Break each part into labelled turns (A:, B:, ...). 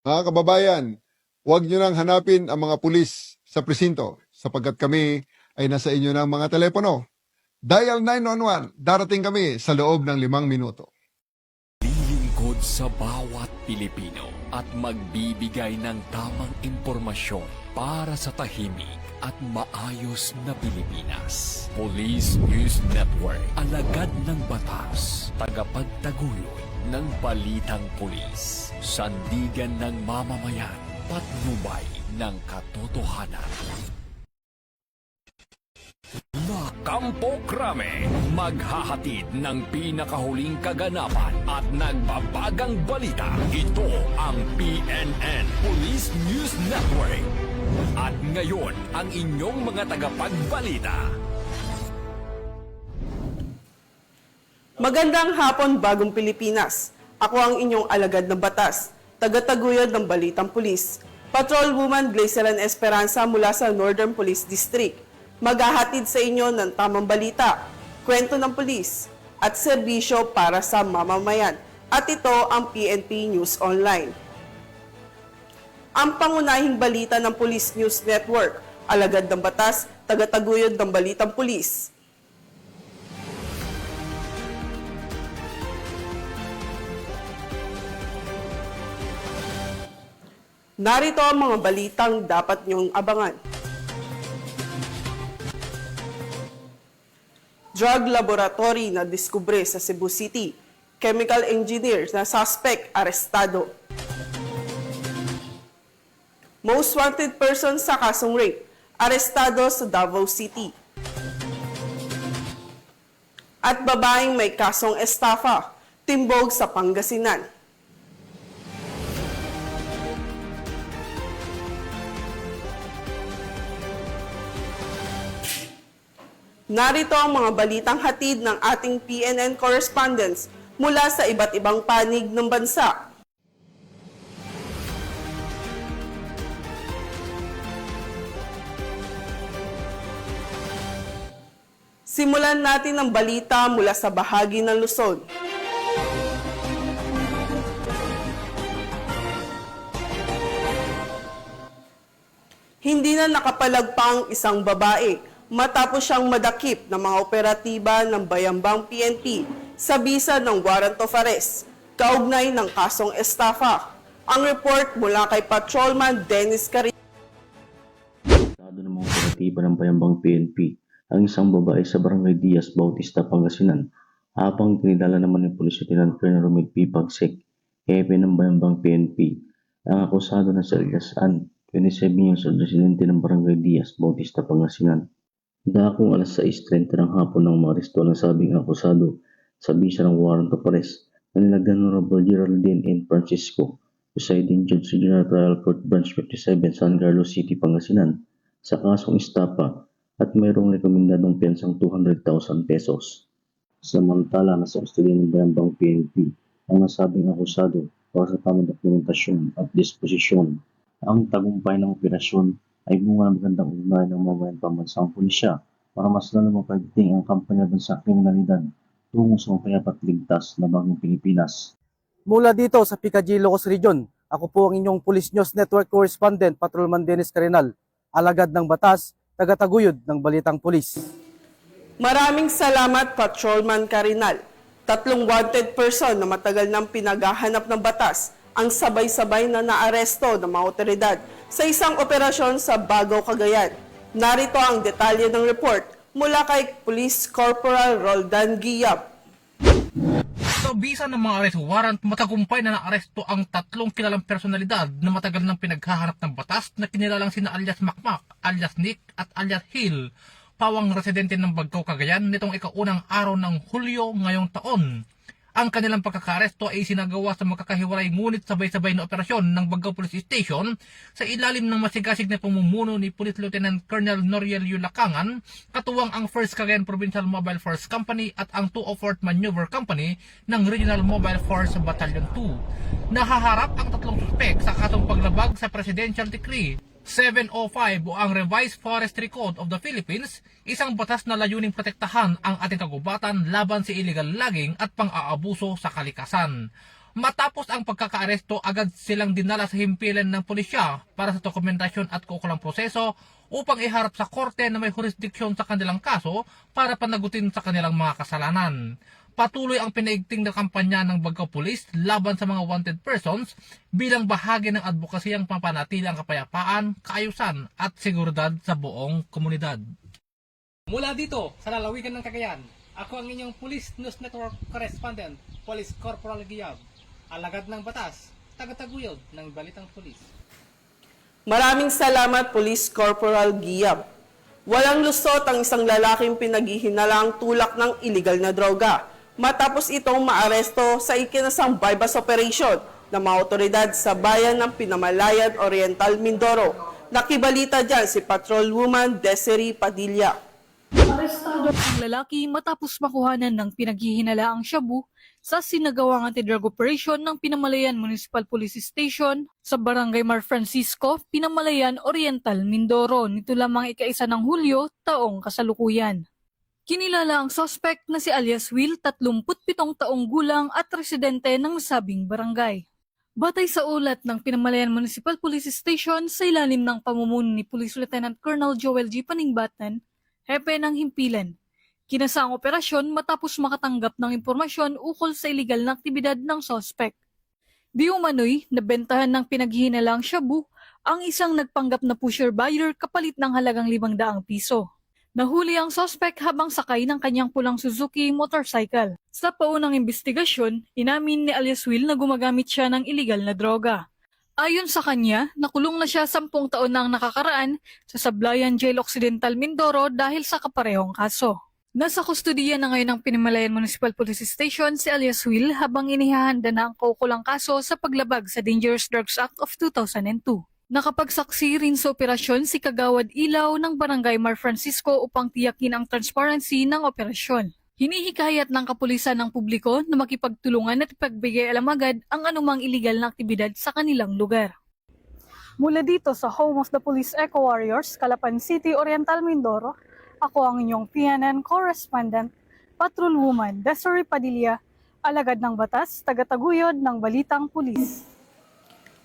A: Mga kababayan, huwag nyo nang hanapin ang mga pulis sa presinto sapagkat kami ay nasa inyo ng mga telepono. Dial 911, darating kami sa loob ng 5 minuto.
B: Lilingkod sa bawat Pilipino at magbibigay ng tamang impormasyon para sa tahimik at maayos na Pilipinas. Police News Network, alagad ng batas, tagapagtaguyod ng balitang pulis, sandigan ng mamamayan, patnubay ng katotohanan. La Campo Crame, maghahatid ng pinakahuling kaganapan at nagbabagang balita. Ito ang PNN Police News Network. At ngayon, ang inyong mga tagapagbalita.
C: Magandang hapon, Bagong Pilipinas. Ako ang inyong alagad ng batas, tagataguyod ng Balitang Pulis, Patrolwoman Glaceran Esperanza mula sa Northern Police District. Maghahatid sa inyo ng tamang balita, kwento ng pulis, at serbisyo para sa mamamayan. At ito ang PNP News Online. Ang pangunahing balita ng Police News Network, alagad ng batas, tagataguyod ng Balitang Pulis. Narito ang mga balitang dapat niyong abangan. Drug laboratory na diskubre sa Cebu City. Chemical engineer na suspect arestado. Most wanted person sa kasong rape, arestado sa Davao City. At babaeng may kasong estafa, timbog sa Pangasinan. Narito ang mga balitang hatid ng ating PNN correspondents mula sa iba't ibang panig ng bansa. Simulan natin ang balita mula sa bahagi ng Luzon. Hindi na nakapalag pa ang isang babae matapos siyang madakip ng mga operatiba ng Bayambang PNP sa bisa ng warrant of arrest, kaugnay ng kasong estafa. Ang report mula kay Patrolman Dennis Carino.
D: Estado ng mga operatiba ng Bayambang PNP ang isang babae sa Barangay Diaz, Bautista, Pangasinan, habang tinidala naman ni Police Lieutenant Colonel Romel P. Pagsek, hepe ng Bayambang PNP. Ang akusado na si Elias Ann, 27 years old, residente ng Barangay Diaz, Bautista, Pangasinan. Dakong alas 6:30 ng hapon ng maaresto ng sabing akusado sa bisa ng warrant of arrest na nilagdan ng Honorable Geraldine N. Francisco, presiding judge sa General Trial Court Branch 57, San Carlos City, Pangasinan, sa kasong estapa at mayroong rekomendadong pensang 200,000 pesos. Samantala, nasa kustudiya ng Bayambang PNP ang nasabing akusado para sa tamang dokumentasyon at disposisyon. Ang tagumpay ng operasyon ay bunga ng magandang ugnayan ng mamamayang pambansang pulisya para mas lalo mapagdating ang kampanya sa kriminalidad tungo sa mapayapat ligtas na bagong Pilipinas.
E: Mula dito sa PKG Ilocos Region, ako po ang inyong Police News Network Correspondent, Patrolman Dennis Carinal, alagad ng batas, tagataguyod ng Balitang Pulis.
C: Maraming salamat, Patrolman Carinal. 3 wanted person na matagal nang pinaghahanap ng batas ang sabay-sabay na naaresto ng mga otoridad sa isang operasyon sa Bagao, Cagayan. Narito ang detalye ng report mula kay Police Corporal Roldan Guiap.
F: Sa bisa ng mga arrest warrant, matagumpay na naaresto ang 3 kilalang personalidad na matagal nang pinaghahanap ng batas na kinilalang sina alias Makmak, alias Nick at alias Hill, pawang residente ng Bagao, Cagayan nitong ikaunang araw ng Hulyo ngayong taon. Ang kanilang pagkakaresto ay sinagawa sa magkakahiwalay ngunit sabay-sabay na operasyon ng Bagao Police Station sa ilalim ng masigasig na pamumuno ni Police Lieutenant Colonel Noriel Yulacangan, katuwang ang 1st Cagayan Provincial Mobile Force Company at ang 204th Maneuver Company ng Regional Mobile Force Battalion 2. Nahaharap ang 3 suspek sa kasong paglabag sa Presidential Decree 705 o ang Revised Forestry Code of the Philippines, isang batas na layuning protektahan ang ating kagubatan laban sa illegal logging at pang-aabuso sa kalikasan. Matapos ang pagkakaaresto, agad silang dinala sa himpilan ng pulisya para sa dokumentasyon at kaukulang proseso upang iharap sa korte na may jurisdiksyon sa kanilang kaso para panagutin sa kanilang mga kasalanan. Patuloy ang pinaigting na kampanya ng Bagao Police laban sa mga wanted persons bilang bahagi ng advokasiyang papanatili ang kapayapaan, kaayusan at seguridad sa buong komunidad. Mula dito sa lalawigan ng Cagayan, ako ang inyong Police News Network Correspondent, Police Corporal Giyab, alagad ng batas, tagataguyod ng Balitang Pulis.
C: Maraming salamat, Police Corporal Giyab. Walang lusot ang isang lalaking pinaghihinalang tulak ng iligal na droga matapos itong maaresto sa ikinasang bypass operation ng mga otoridad sa bayan ng Pinamalayan Oriental, Mindoro. Nakibalita dyan si Patrolwoman Desiree Padilla.
G: Arestado ang lalaki matapos makuhanan ng pinaghihinalaang shabu sa sinagawang anti-drug operation ng Pinamalayan Municipal Police Station sa Barangay Mar Francisco, Pinamalayan Oriental, Mindoro nito lamang ika-1 ng Hulyo taong kasalukuyan. Kinilala ang suspect na si alias Will, 37 taong gulang at residente ng nasabing barangay. Batay sa ulat ng Pinamalayan Municipal Police Station sa ilalim ng pamumuno ni Police Lieutenant Colonel Joel G. Paningbatan, hepe ng himpilan. Kinasa ang operasyon matapos makatanggap ng impormasyon ukol sa iligal na aktibidad ng suspect. Di umano'y nabentahan ng pinaghihinalang shabu ang isang nagpanggap na pusher buyer kapalit ng halagang 500 piso. Nahuli ang suspect habang sakay ng kanyang pulang Suzuki motorcycle. Sa paunang investigasyon, inamin ni alias Will na gumagamit siya ng iligal na droga. Ayon sa kanya, nakulong na siya 10 taon na ang nakakaraan sa Sablayan Jail Occidental, Mindoro dahil sa kaparehong kaso. Nasa kustudiya na ngayon ng Pinamalayan Municipal Police Station si alias Will habang inihahanda na ang kaukulang kaso sa paglabag sa Dangerous Drugs Act of 2002. Nakapagsaksi rin sa operasyon si Kagawad Ilaw ng Barangay Mar Francisco upang tiyakin ang transparency ng operasyon. Hinihikayat ng kapulisan ng publiko na makipagtulungan at ipagbigay alam agad ang anumang iligal na aktibidad sa kanilang lugar. Mula dito sa Home of the Police Eco Warriors, Calapan City, Oriental, Mindoro, ako ang inyong PNN Correspondent, Patrolwoman Desiree Padilla, alagad ng batas, tagataguyod ng Balitang Pulis.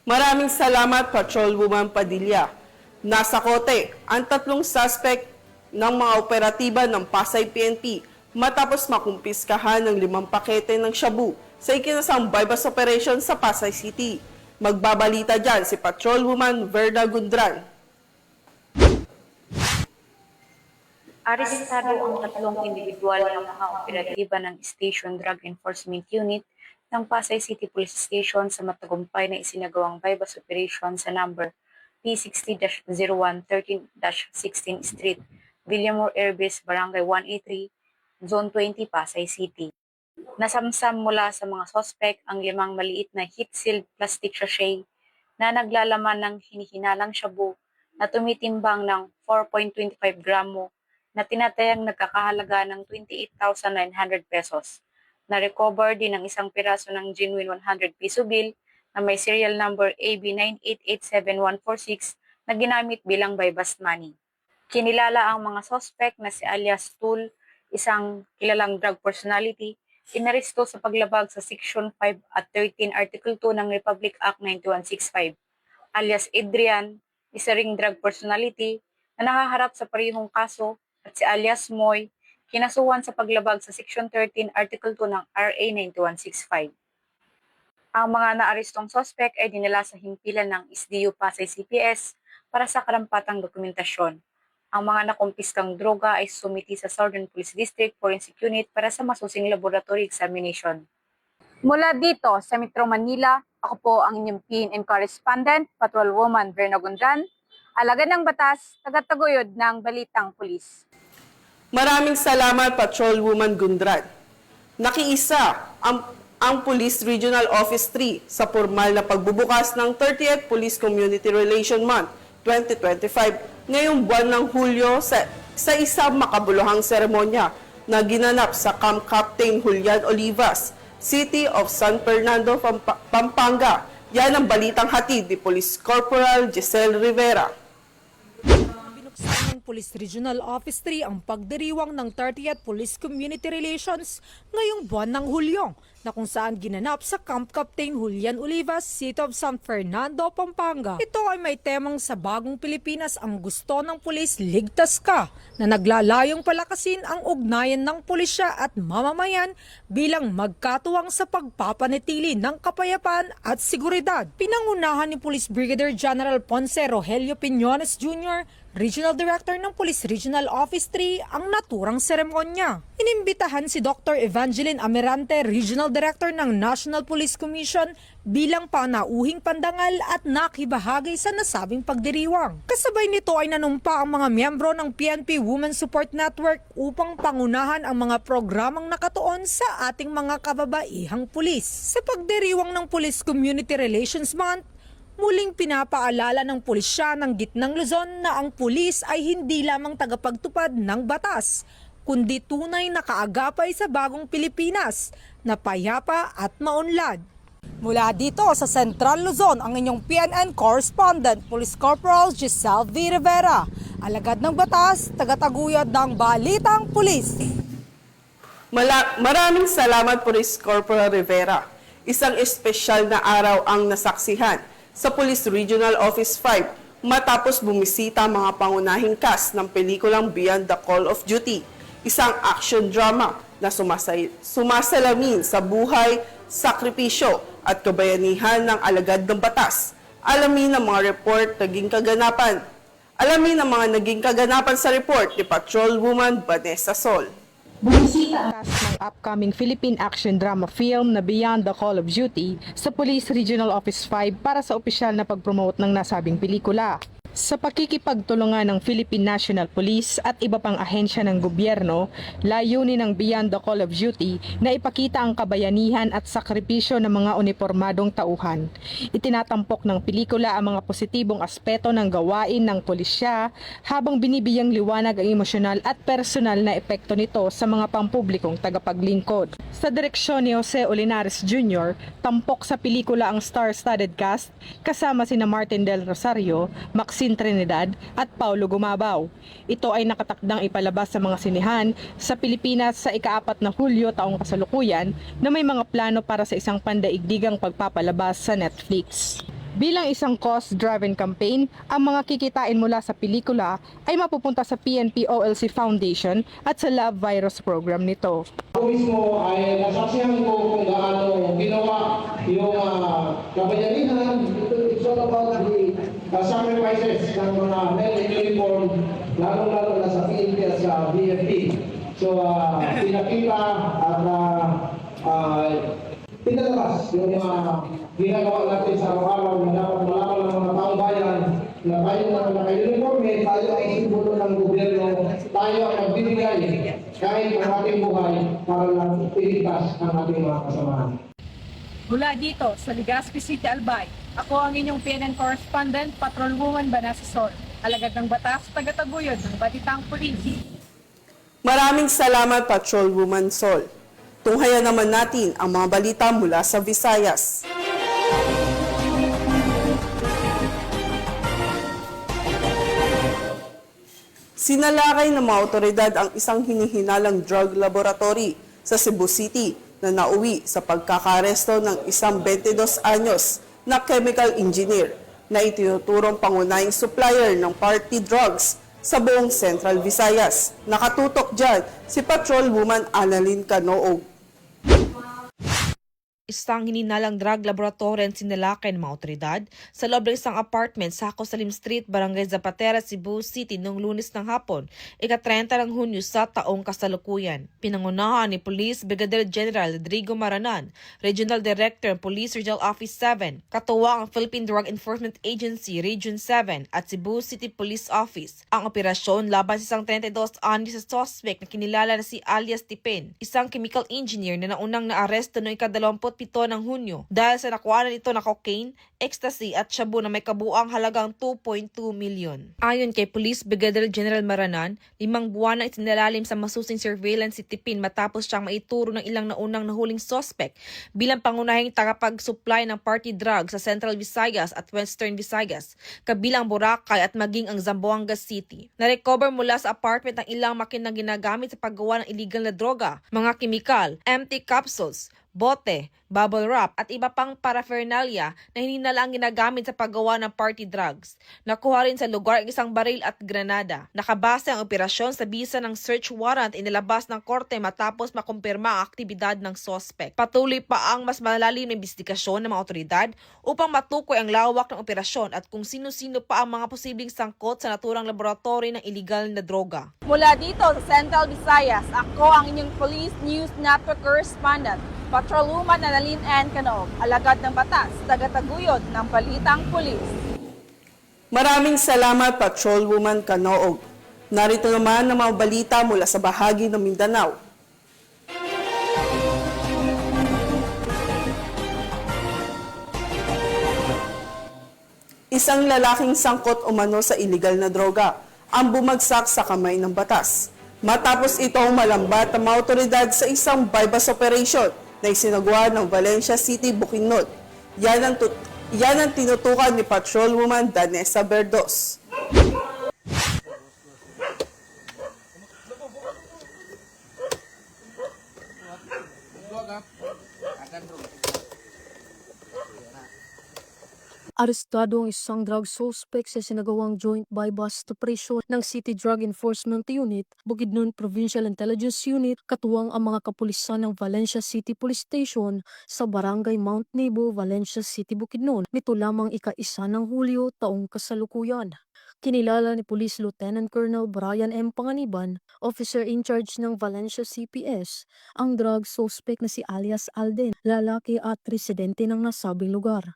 C: Maraming salamat, Patrolwoman Padilla. Nasa kote ang 3 suspect ng mga operatiba ng Pasay PNP matapos makumpiskahan ng 5 pakete ng shabu sa ikinasang bypass operation sa Pasay City. Magbabalita dyan si Patrolwoman Verda Gundran.
H: Arestado ang 3 individual ng mga operatiba ng Station Drug Enforcement Unit ng Pasay City Police Station sa matagumpay na isinagawang bypass operation sa number P60-01-13-16 Street, Villamor Airbase, Barangay 183, Zone 20, Pasay City. Nasamsam mula sa mga sospek ang 5 maliit na heat-sealed plastic sachet na naglalaman ng hinihinalang shabu na tumitimbang ng 4.25 gramo na tinatayang nagkakahalaga ng 28,900 pesos. Na-recover din ang 1 piraso ng genuine 100 piso bill na may serial number AB9887146 na ginamit bilang bypass money. Kinilala ang mga suspect na si alias Tool, isang kilalang drug personality, inaresto sa paglabag sa Section 5 at 13 Article 2 ng Republic Act 9165. Alias Adrian, isa ring drug personality na nakaharap sa parehong kaso, at si alias Moy, kinasuhan sa paglabag sa Section 13 Article 2 ng RA 9165. Ang mga naarestong suspect ay dinala sa himpilan ng SDU Pasay CPS para sa karampatang dokumentasyon. Ang mga nakumpiskang droga ay sumiti sa Southern Police District Forensic Unit para sa masusing laboratory examination. Mula dito sa Metro Manila, ako po ang inyong PNN Correspondent, Patrolwoman Verna Gundran, alagad ng batas, tagataguyod ng Balitang Pulis.
C: Maraming salamat, Patrolwoman Gundran. Nakiisa ang Police Regional Office 3 sa formal na pagbubukas ng 30th Police Community Relation Month 2025 ngayong buwan ng Hulyo sa isang makabuluhang seremonya na ginanap sa Camp Captain Julian Olivas, City of San Fernando, Pampanga. Yan ang balitang hatid ni Police Corporal Giselle Rivera.
I: Binuksan ng Police Regional Office 3 ang pagdiriwang ng 30th Police Community Relations ngayong buwan ng Hulyo na kung saan ginanap sa Camp Captain Julian Olivas, City of San Fernando, Pampanga. Ito ay may temang sa bagong Pilipinas ang gusto ng pulis ligtas ka na naglalayong palakasin ang ugnayan ng pulisya at mamamayan bilang magkatuwang sa pagpapanatili ng kapayapaan at seguridad. Pinangunahan ni Police Brigadier General Ponce Rogelio Piñones Jr., Regional Director ng Police Regional Office 3, ang naturang seremonya. Inimbitahan si Dr. Evangeline Amirante, Regional Director ng National Police Commission, bilang panauhing pandangal at nakibahagi sa nasabing pagdiriwang. Kasabay nito ay nanumpa ang mga miyembro ng PNP Women Support Network upang pangunahan ang mga programang nakatuon sa ating mga kababaihang pulis. Sa pagdiriwang ng Police Community Relations Month, muling pinapaalala ng pulisya ng Gitnang Luzon na ang pulis ay hindi lamang tagapagtupad ng batas, kundi tunay na kaagapay sa bagong Pilipinas na payapa at maunlad. Mula dito sa Central Luzon, ang inyong PNN correspondent, Police Corporal Giselle V. Rivera, alagad ng batas, tagataguyod ng Balitang Pulis.
C: Maraming salamat, Police Corporal Rivera. Isang espesyal na araw ang nasaksihan sa Police Regional Office 5 matapos bumisita mga pangunahing cast ng pelikulang Beyond the Call of Duty, isang action drama na sumasalamin sa buhay, sakripisyo at kabayanihan ng alagad ng batas. Alamin ang mga naging kaganapan sa report ni Patrolwoman Vanessa Sol.
J: Bumisita ng upcoming Philippine action drama film na Beyond the Call of Duty sa Police Regional Office 5 para sa opisyal na pag-promote ng nasabing pelikula. Sa pakikipagtulungan ng Philippine National Police at iba pang ahensya ng gobyerno, layunin ng Beyond the Call of Duty na ipakita ang kabayanihan at sakripisyo ng mga uniformadong tauhan. Itinatampok ng pelikula ang mga positibong aspeto ng gawain ng pulisya habang binibigyang liwanag ang emosyonal at personal na epekto nito sa mga pampublikong tagapaglingkod. Sa direksyon ni Jose Olinares Jr., tampok sa pelikula ang star-studded cast kasama sina Martin Del Rosario, Maxine Trinidad at Paulo Gumabaw. Ito ay nakatakdang ipalabas sa mga sinehan sa Pilipinas sa ika-4 na Hulyo taong kasalukuyan na may mga plano para sa isang pandaigdigang pagpapalabas sa Netflix. Bilang isang cost-driven campaign, ang mga kikitain mula sa pelikula ay mapupunta sa PNP OLC Foundation at sa Love Virus program nito.
K: Ako mismo ay nasaksihan ko kung gaano ginawa yung kabayanihan. It's all about the sacrifices ng mga men in uniform, lalo-lalo na sa PNP at sa BFP. So, pinakita at pinalabas yung mga ginagawa natin sa araw-araw na dapat malaman ng mga taong bayan na tayo na naka-uniforme, tayo ay simbolo ng gobyerno, tayo ang magbibigay kahit ang ating buhay para lang iligtas ang ating mga kasamahan.
I: Mula dito sa Legazpi City, Albay, ako ang inyong PNN correspondent, Patrolwoman Vanessa Sol, alagad ng batas, tagataguyod ng Balitang Pulis.
C: Maraming salamat, Patrolwoman Sol. Tunghayan naman natin ang mga balita mula sa Visayas. Sinalakay ng mga otoridad ang isang hinihinalang drug laboratory sa Cebu City na nauwi sa pagkakaresto ng isang 22 anyos na chemical engineer na itinuturong pangunahing supplier ng party drugs sa buong Central Visayas. Nakatutok dyan si Patrolwoman Annalyn Canoog.
L: Isang hininalang drug laboratory ang sinalakay ng mga otoridad sa loob ng isang apartment sa Cosalim Street, Barangay Zapatera, Cebu City noong Lunes ng hapon, ika-30 ng Hunyo sa taong kasalukuyan. Pinangunahan ni Police Brigadier General Rodrigo Maranan, Regional Director ng Police Regional Office 7, katuwang ang Philippine Drug Enforcement Agency Region 7 at Cebu City Police Office. Ang operasyon laban sa isang 32 anyos na suspect na kinilala na si alias Tipin, isang chemical engineer na naunang naaresto noong ika-27 ng Hunyo dahil sa nakuha nito na cocaine, ecstasy at shabu na may kabuang halagang 2.2 milyon. Ayon kay Police Brigadier General Maranan, 5 buwan na itinalalim sa masusing surveillance si Tipin matapos siyang maituro ng ilang naunang nahuling suspect bilang pangunahing tagapag-supply ng party drugs sa Central Visayas at Western Visayas, kabilang Boracay at maging ang Zamboanga City. Na-recover mula sa apartment ang ilang makinang ginagamit sa paggawa ng illegal na droga, mga kemikal, empty capsules, bote, bubble wrap at iba pang paraphernalia na hindi na lang ginagamit sa paggawa ng party drugs. Nakuha rin sa lugar ang isang baril at granada. Nakabase ang operasyon sa bisa ng search warrant inilabas ng korte matapos makumpirma ang aktibidad ng sospek. Patuloy pa ang mas malalim na investigasyon ng mga otoridad upang matukoy ang lawak ng operasyon at kung sino-sino pa ang mga posibleng sangkot sa naturang laboratory ng iligal na droga.
M: Mula dito sa Central Visayas, ako ang inyong Police News Network Correspondent, Patrolwoman Annalyn N. Canoog, alagad ng batas, tagataguyod ng Balitang Pulis.
C: Maraming salamat, Patrolwoman Canoog. Narito naman ang mga balita mula sa bahagi ng Mindanao. Isang lalaking sangkot umano sa iligal na droga ang bumagsak sa kamay ng batas. Matapos itong malambat ang mga otoridad sa isang bypass operation na isinagawa ng Valencia City, Bukidnon. Yan ang tinutukan ni Patrolwoman Danessa Berdos.
G: Arestado ang isang drug suspect sa sinagawang joint bypass operation ng City Drug Enforcement Unit, Bukidnon Provincial Intelligence Unit, katuwang ang mga kapulisan ng Valencia City Police Station sa Barangay Mount Nebo, Valencia City, Bukidnon, nito lamang ika-1 ng Hulyo taong kasalukuyan. Kinilala ni Police Lieutenant Colonel Brian M. Panganiban, officer in charge ng Valencia CPS, ang drug suspect na si alias Alden, lalaki at residente ng nasabing lugar.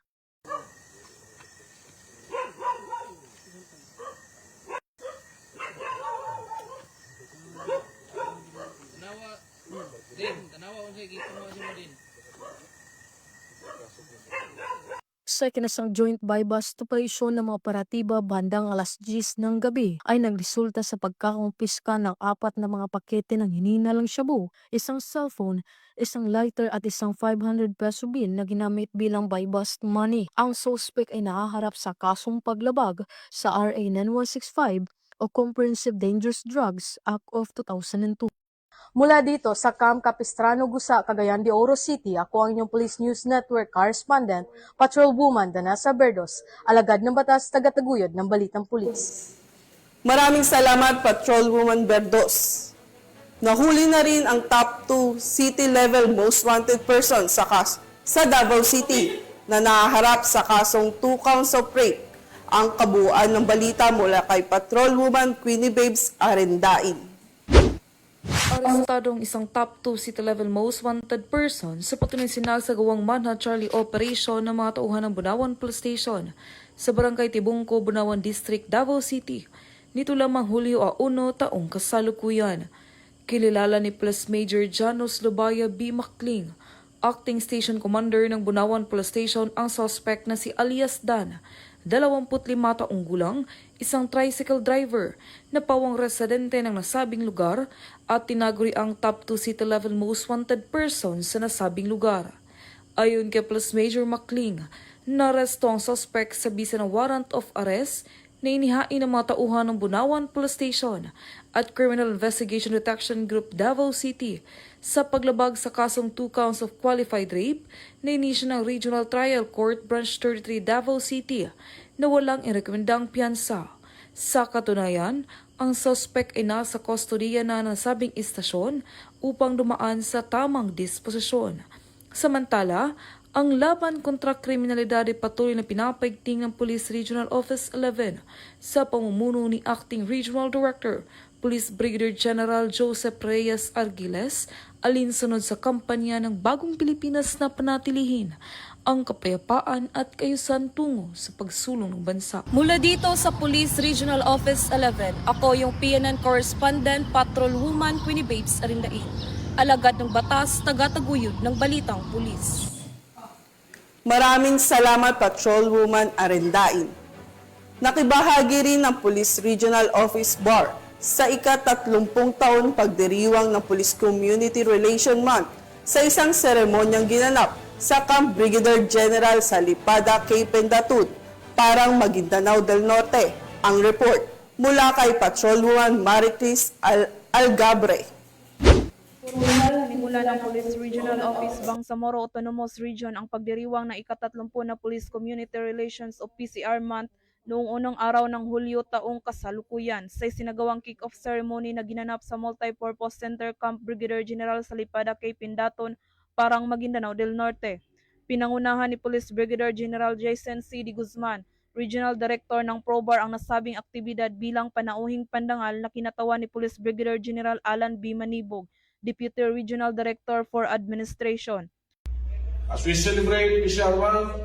G: Sa kinasang joint bypass operation ng mga operatiba bandang alas 10 ng gabi ay nagresulta sa pagkakumpiska ng 4 na mga pakete ng hininalang shabu, isang cellphone, isang lighter at isang 500 peso bill na ginamit bilang bypass money. Ang suspect ay nahaharap sa kasong paglabag sa RA 9165 o Comprehensive Dangerous Drugs Act of 2002. Mula dito sa Camp Capistrano, Gusa, Cagayan de Oro City, ako ang inyong Police News Network Correspondent, Patrolwoman Danessa Berdos, alagad ng batas, tagataguyod ng Balitang Pulis.
C: Maraming salamat, Patrolwoman Berdos. Nahuli na rin ang top 2 city-level most wanted person sa Davao City na nahaharap sa kasong 2 counts of rape. Ang kabuuan ng balita mula kay Patrolwoman Queenie Babes Arendain.
L: Arestado ang isang top 2 city-level most wanted person sa patuloy sinasagawang Manhunt Charlie operation ng mga tauhan ng Bunawan Police Station sa Barangay Tibungco, Bunawan District, Davao City. Nito lamang Hulyo 1 taong kasalukuyan. Kililala ni Police Major Janos Lubaya B. Macling, Acting Station Commander ng Bunawan Police Station, ang suspect na si alias Dan, 25 taong gulang, isang tricycle driver na pawang residente ng nasabing lugar at tinaguri ang top 2 city-level most wanted person sa nasabing lugar. Ayon kay Police Major Macling, naresto ang suspect sa bisa ng warrant of arrest na inihain ng mga tauhan ng Bunawan Police Station at Criminal Investigation Detection Group Davao City sa paglabag sa kasong 2 counts of qualified rape na inisyo ng Regional Trial Court Branch 33 Davao City na walang irekomendang piyansa. Sa katunayan, ang suspect ay nasa kustodiya na ng nasabing istasyon upang dumaan sa tamang disposisyon. Samantala, ang laban kontra kriminalidad ay patuloy na pinapaigting ng Police Regional Office 11 sa pamumuno ni Acting Regional Director, Police Brigadier General Joseph Reyes Argiles, alinsunod sa kampanya ng Bagong Pilipinas na panatilihin ang kapayapaan at kaayusan tungo sa pagsulong ng bansa.
G: Mula dito sa Police Regional Office 11, ako yung PNN Correspondent, Patrolwoman Queenie Babes Arendain, alagad ng batas, tagataguyod ng Balitang Pulis.
C: Maraming salamat, Patrolwoman Arendain. Nakibahagi rin ng Police Regional Office Bar sa ika-30 taon pagdiriwang ng Police Community Relation Month sa isang seremonyang ginanap sa Camp Brigadier General sa Lipada, Cape Pendatun, Parang Maguindanao del Norte. Ang report mula kay Patrolwoman Maricris Algabre.
M: Sinimula ng Police Regional Office Bangsamoro Autonomous Region ang pagdiriwang ng ika-30 na Police Community Relations o PCR Month noong unang araw ng Hulyo taong kasalukuyan sa isinagawang kick-off ceremony na ginanap sa Multipurpose Center Camp Brigadier General Salipada K. Pindaton, Parang, Maguindanao del Norte. Pinangunahan ni Police Brigadier General Jason C. D. Guzman, Regional Director ng PROBAR, ang nasabing aktibidad bilang panauhing pandangal na kinatawan ni Police Brigadier General Alan B. Manibog, Deputy Regional Director for Administration.
K: As we celebrate PCR Month,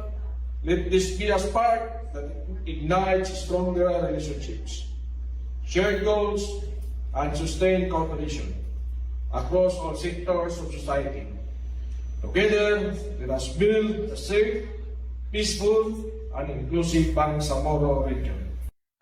K: let this be a spark that ignites stronger relationships, shared goals, and sustained cooperation across all sectors of society. Together, let us build a safe, peaceful, and inclusive Bangsamoro region.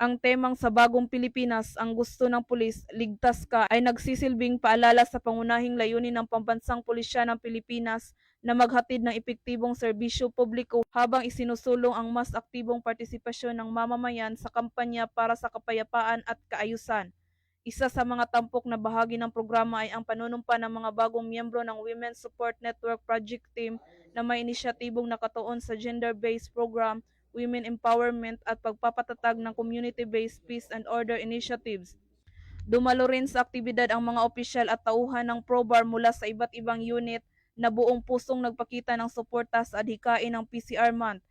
M: Ang temang Sa Bagong Pilipinas, ang gusto ng pulis, ligtas ka, ay nagsisilbing paalala sa pangunahing layunin ng Pambansang Pulisya ng Pilipinas na maghatid ng epektibong serbisyo publiko habang isinusulong ang mas aktibong partisipasyon ng mamamayan sa kampanya para sa kapayapaan at kaayusan. Isa sa mga tampok na bahagi ng programa ay ang panunumpa ng mga bagong miyembro ng Women's Support Network Project Team na may inisyatibong nakatuon sa gender-based program, women empowerment at pagpapatatag ng community-based peace and order initiatives. Dumalo rin sa aktibidad ang mga opisyal at tauhan ng PROBAR mula sa iba't ibang unit na buong pusong nagpakita ng suporta sa adhikain ng PCR Month.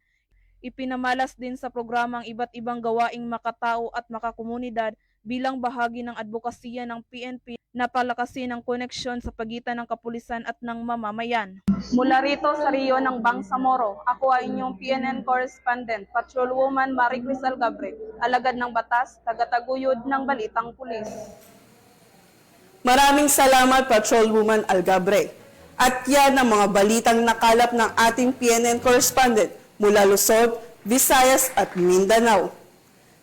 M: Ipinamalas din sa programa ang iba't ibang gawaing makatao at makakomunidad bilang bahagi ng advokasya ng PNP na palakasin ang koneksyon sa pagitan ng kapulisan at ng mamamayan. Mula rito sa Rio ng Bangsamoro, ako ay inyong PNN correspondent, Patrolwoman Maricris Algabre, alagad ng batas, tagataguyod ng Balitang Pulis.
C: Maraming salamat, Patrolwoman Algabre. At yan ang mga balitang nakalap ng ating PNN correspondent mula Luzon, Visayas at Mindanao.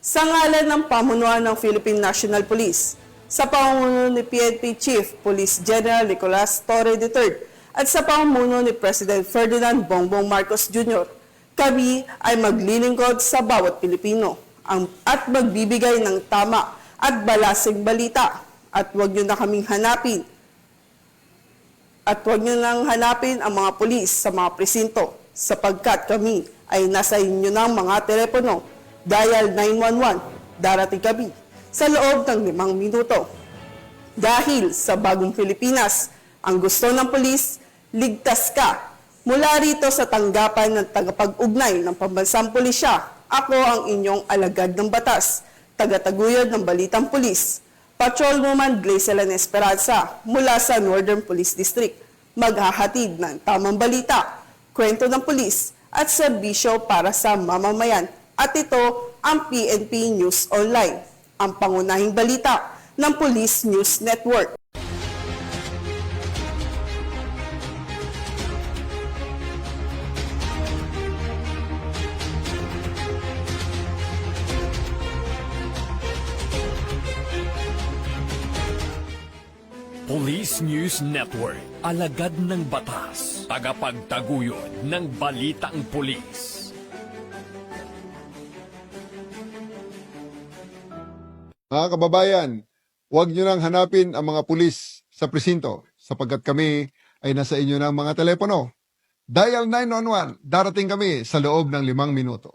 C: Sa ngalan ng pamunuan ng Philippine National Police, sa pamumuno ni PNP Chief Police General Nicolas Torre III at sa pamumuno ni President Ferdinand Bongbong Marcos Jr., kami ay maglilingkod sa bawat Pilipino at magbibigay ng tama at balaseng balita. At huwag nyo na kaming hanapin. At huwag nyo nang hanapin ang mga pulis sa mga presinto sapagkat kami ay nasa inyo ng mga telepono. Dial 911, darating kami sa loob ng 5 minuto. Dahil sa Bagong Pilipinas, ang gusto ng pulis, ligtas ka. Mula rito sa tanggapan ng tagapag-ugnay ng Pambansang Pulisya, ako ang inyong alagad ng batas, tagataguyod ng Balitang Pulis, Patrolwoman Glacelan Esperanza mula sa Northern Police District, maghahatid ng tamang balita, kwento ng pulis at serbisyo para sa mamamayan. At ito ang PNP News Online, ang pangunahing balita ng Police News Network.
B: Police News Network, alagad ng batas, tagapagtaguyod ng balitang pulis.
A: Mga kababayan, huwag nyo nang hanapin ang mga pulis sa presinto sapagkat kami ay nasa inyo ng mga telepono. Dial 911, darating kami sa loob ng 5 minuto.